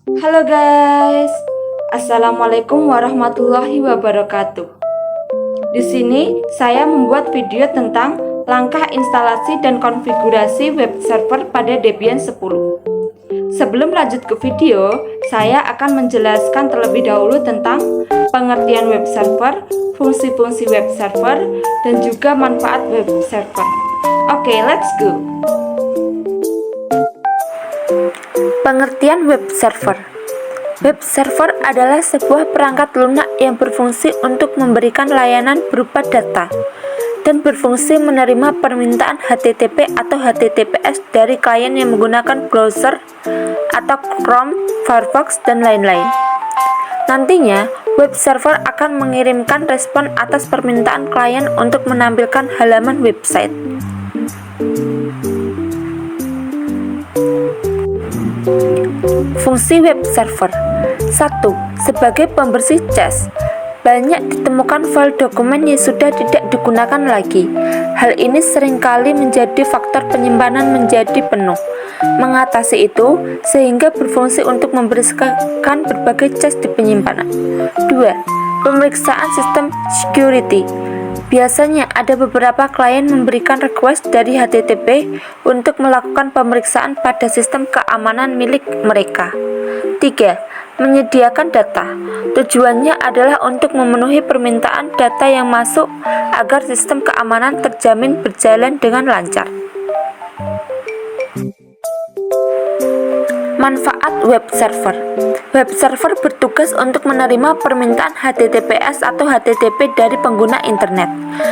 Halo guys, Assalamualaikum warahmatullahi wabarakatuh. Di sini saya membuat video tentang langkah instalasi dan konfigurasi web server pada Debian 10. Sebelum lanjut ke video, saya akan menjelaskan terlebih dahulu tentang pengertian web server, fungsi-fungsi web server, dan juga manfaat web server. Oke, let's go. Pengertian web server. Web server adalah sebuah perangkat lunak yang berfungsi untuk memberikan layanan berupa data dan berfungsi menerima permintaan HTTP atau HTTPS dari klien yang menggunakan browser atau Chrome, Firefox, dan lain-lain. Nantinya, web server akan mengirimkan respon atas permintaan klien untuk menampilkan halaman website. Fungsi web server. 1. Sebagai pembersih cache. Banyak ditemukan file dokumen yang sudah tidak digunakan lagi. Hal ini seringkali menjadi faktor penyimpanan menjadi penuh. Mengatasi itu, sehingga berfungsi untuk membersihkan berbagai cache di penyimpanan. 2. Pemeriksaan sistem security. Biasanya ada beberapa klien memberikan request dari HTTP untuk melakukan pemeriksaan pada sistem keamanan milik mereka. 3. Menyediakan data. Tujuannya adalah untuk memenuhi permintaan data yang masuk agar sistem keamanan terjamin berjalan dengan lancar. Manfaat web server. Web server bertugas untuk menerima permintaan HTTPS atau HTTP dari pengguna internet.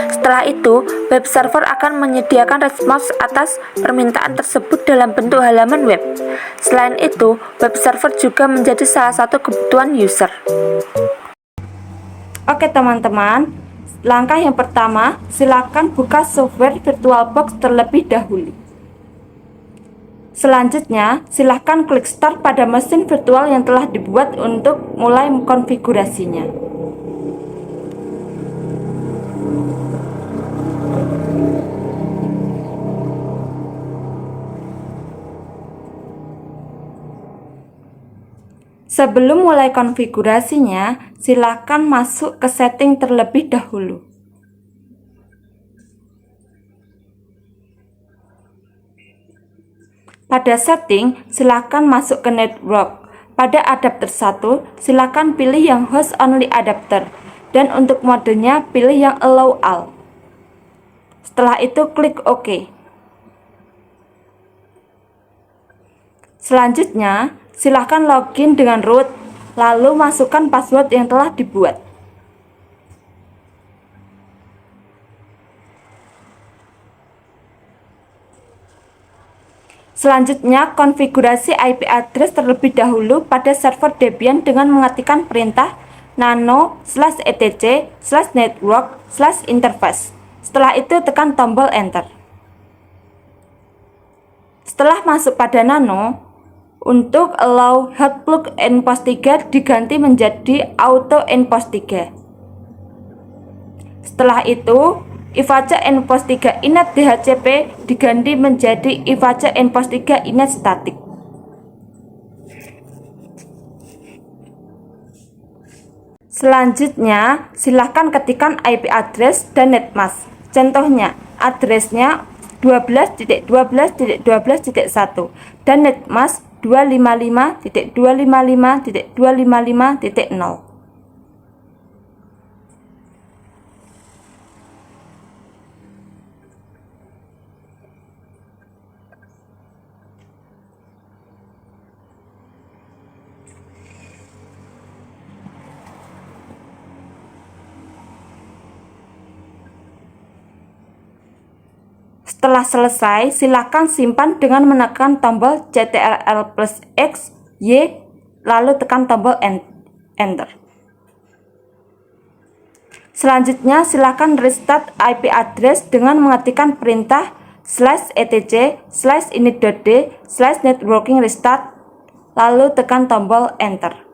Setelah itu, web server akan menyediakan respons atas permintaan tersebut dalam bentuk halaman web. Selain itu, web server juga menjadi salah satu kebutuhan user. Oke teman-teman, langkah yang pertama, silakan buka software VirtualBox terlebih dahulu. Selanjutnya, silahkan klik start pada mesin virtual yang telah dibuat untuk mulai mengkonfigurasinya. Sebelum mulai konfigurasinya, silahkan masuk ke setting terlebih dahulu. Pada setting, silakan masuk ke network. Pada adapter 1, silakan pilih yang host only adapter. Dan untuk modenya, pilih yang allow all. Setelah itu, klik OK. Selanjutnya, silakan login dengan root, lalu masukkan password yang telah dibuat. Selanjutnya, konfigurasi IP address terlebih dahulu pada server Debian dengan mengetikkan perintah nano/etc/network/interface. Setelah itu, tekan tombol Enter. Setelah masuk pada nano, untuk allow hot plug endpost 3 diganti menjadi auto endpost 3. Setelah itu, Ivacha endpost 3 init DHCP diganti menjadi Ivacha endpost 3 init static. Selanjutnya, silahkan ketikkan IP address dan netmask. Contohnya, addressnya 12.12.12.1 dan netmask 255.255.255.0. Setelah selesai, silakan simpan dengan menekan tombol Ctrl+X, Y, lalu tekan tombol Enter. Selanjutnya, silakan restart IP address dengan mengetikkan perintah /etc/init.d/networking-restart, lalu tekan tombol Enter.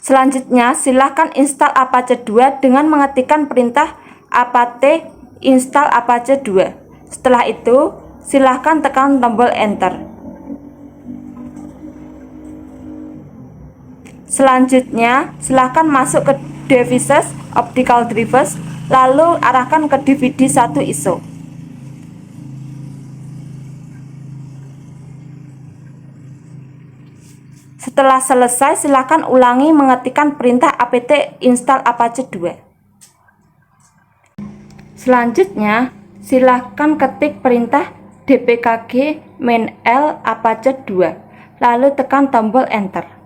Selanjutnya, silakan install Apache 2 dengan mengetikkan perintah apt install Apache 2. Setelah itu, silahkan tekan tombol enter. Selanjutnya, silahkan masuk ke Devices, Optical Drivers, lalu arahkan ke DVD 1 ISO. Setelah selesai, silakan ulangi mengetikkan perintah apt install Apache 2. Selanjutnya, silakan ketik perintah dpkg -l Apache 2, lalu tekan tombol enter.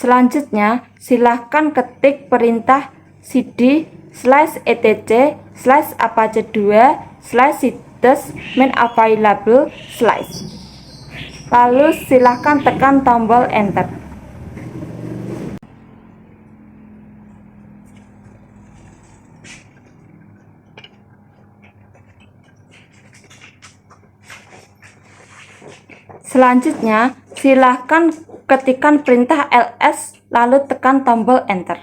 Selanjutnya, silahkan ketik perintah cd/etc/apache 2/sites main available/. Lalu silahkan tekan tombol enter. Selanjutnya, silahkan ketikkan perintah ls lalu tekan tombol enter.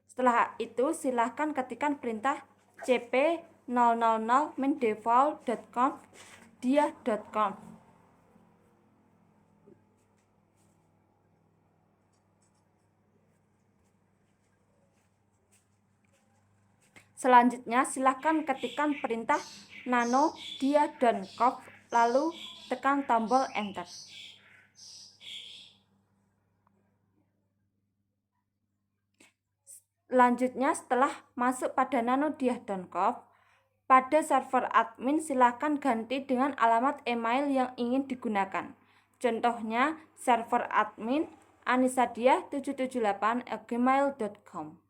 Setelah itu, silahkan ketikkan perintah cp000 main-default.conf dia.conf. Selanjutnya, silahkan ketikkan perintah nano dia.conf lalu tekan tombol enter. Selanjutnya, setelah masuk pada nanodia.conf, pada server admin silahkan ganti dengan alamat email yang ingin digunakan. Contohnya, server admin anisadia778@gmail.com.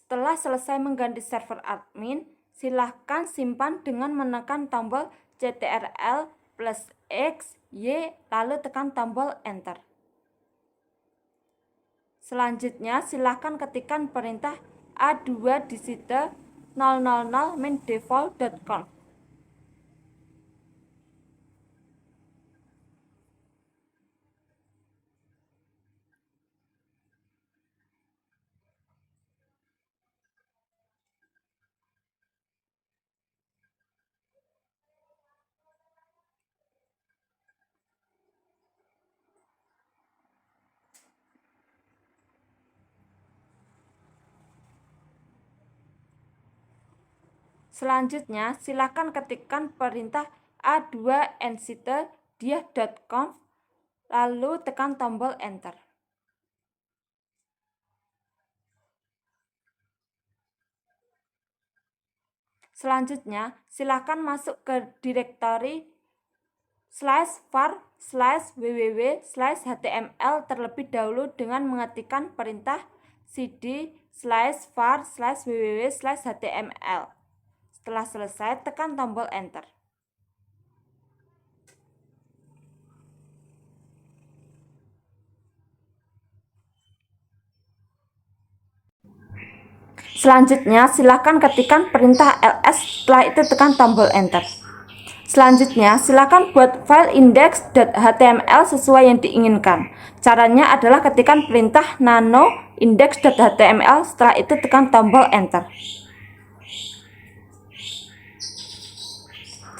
Setelah selesai mengganti server admin, silahkan simpan dengan menekan tombol Ctrl+X, Y, lalu tekan tombol enter. Selanjutnya, silahkan ketikkan perintah a2disite000 main-default.conf. Selanjutnya, silakan ketikkan perintah a2ensite dia.conf lalu tekan tombol enter. Selanjutnya, silakan masuk ke direktori /var/www/html terlebih dahulu dengan mengetikkan perintah cd/var/www/html. Setelah selesai, tekan tombol enter. Selanjutnya, silakan ketikkan perintah ls, setelah itu tekan tombol enter. Selanjutnya, silakan buat file index.html sesuai yang diinginkan. Caranya adalah ketikkan perintah nano index.html, setelah itu tekan tombol enter.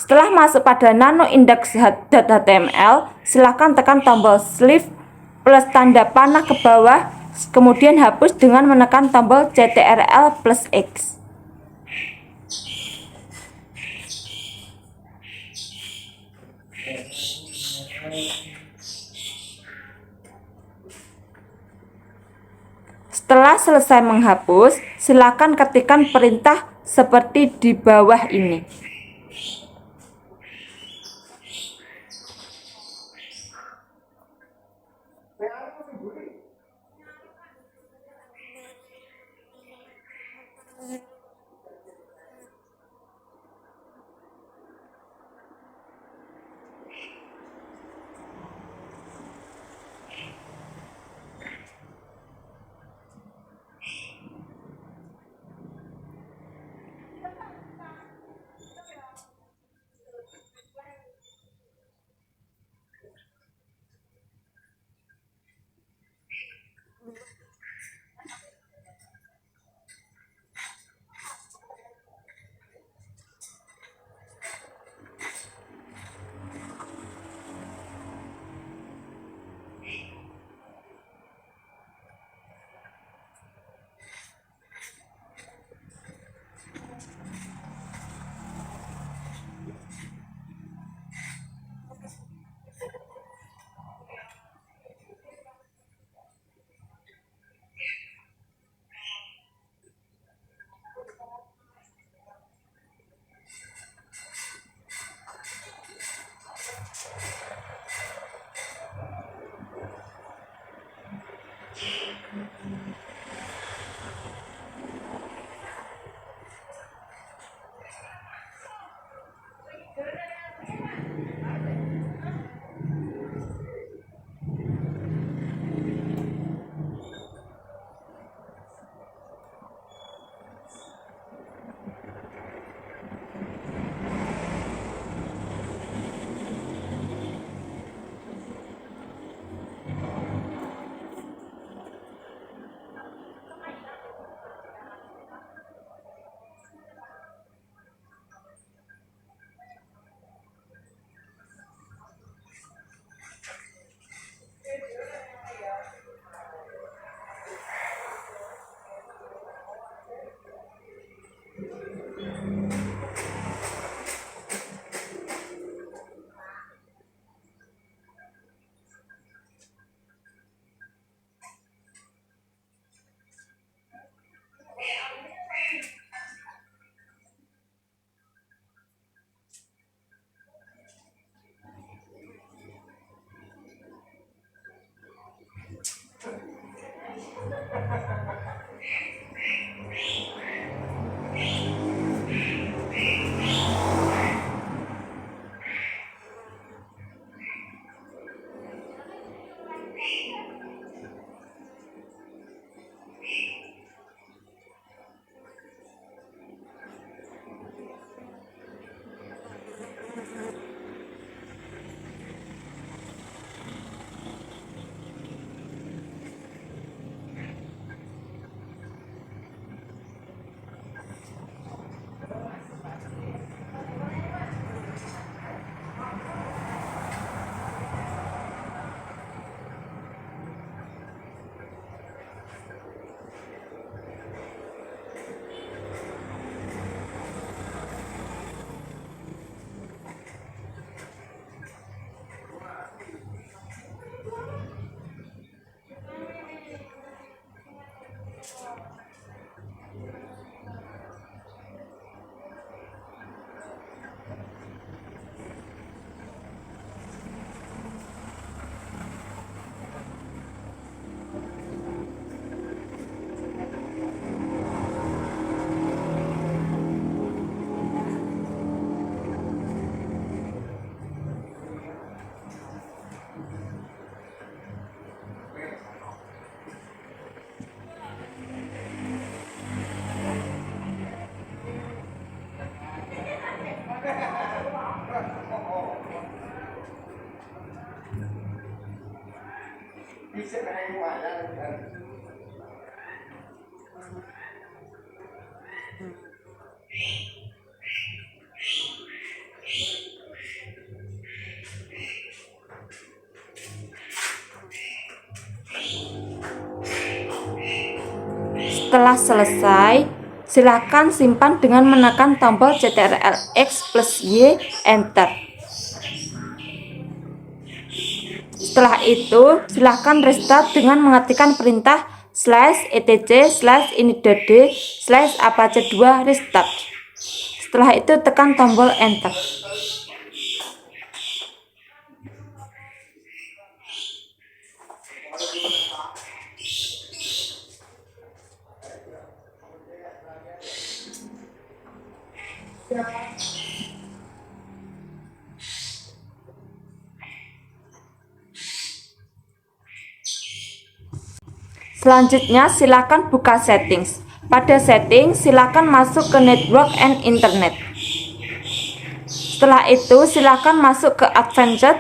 Setelah masuk pada nano index.html, silakan tekan tombol shift plus tanda panah ke bawah, kemudian hapus dengan menekan tombol Ctrl+X. Setelah selesai menghapus, silakan ketikkan perintah seperti di bawah ini. Setelah selesai, silakan simpan dengan menekan tombol Ctrl+X plus Y, Enter. Setelah itu, silakan restart dengan mengetikkan perintah /etc/init.d/apache2 restart. Setelah itu, tekan tombol Enter. Selanjutnya, silakan buka settings. Pada settings, silakan masuk ke Network and Internet. Setelah itu, silakan masuk ke Advanced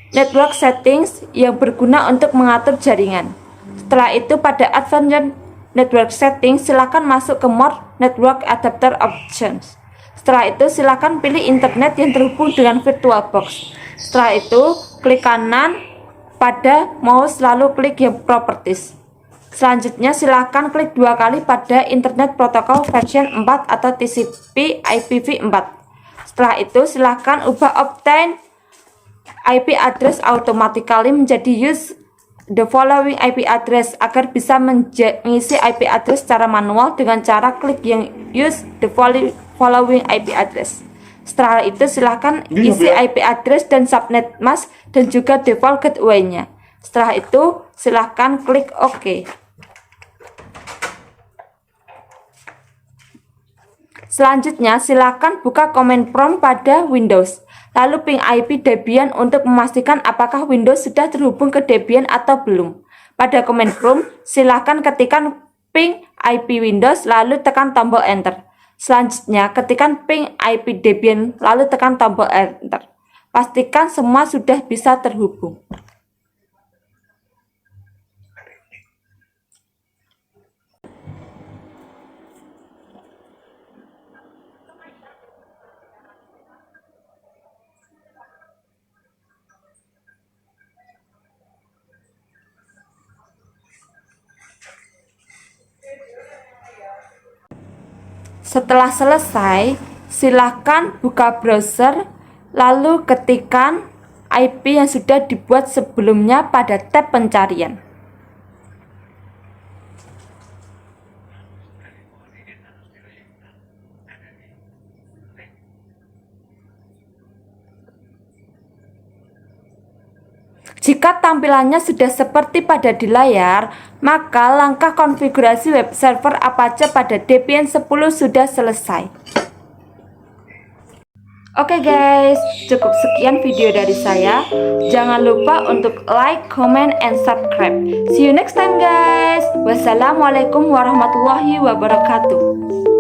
Network Settings yang berguna untuk mengatur jaringan. Setelah itu, pada Advanced Network Settings, silakan masuk ke More Network Adapter Options. Setelah itu, silakan pilih internet yang terhubung dengan VirtualBox. Setelah itu, klik kanan pada mouse lalu klik yang Properties. Selanjutnya, silakan klik 2 kali pada Internet Protocol version 4 atau TCP IPv4. Setelah itu, silakan ubah Obtain IP address automatically menjadi Use the following IP address agar bisa mengisi IP address secara manual dengan cara klik yang Use the following IP address. Setelah itu, silakan isi IP address dan subnet mask dan juga default gateway-nya. Setelah itu, silahkan klik OK. Selanjutnya, silakan buka command prompt pada Windows, lalu ping IP Debian untuk memastikan apakah Windows sudah terhubung ke Debian atau belum. Pada command prompt, silakan ketikkan ping IP Windows, lalu tekan tombol Enter. Selanjutnya, ketikkan ping IP Debian, lalu tekan tombol Enter. Pastikan semua sudah bisa terhubung. Setelah selesai, silakan buka browser, lalu ketikkan IP yang sudah dibuat sebelumnya pada tab pencarian. Jika tampilannya sudah seperti pada di layar, maka langkah konfigurasi web server Apache pada Debian 10 sudah selesai. Oke guys, cukup sekian video dari saya. Jangan lupa untuk like, comment, and subscribe. See you next time guys. Wassalamualaikum warahmatullahi wabarakatuh.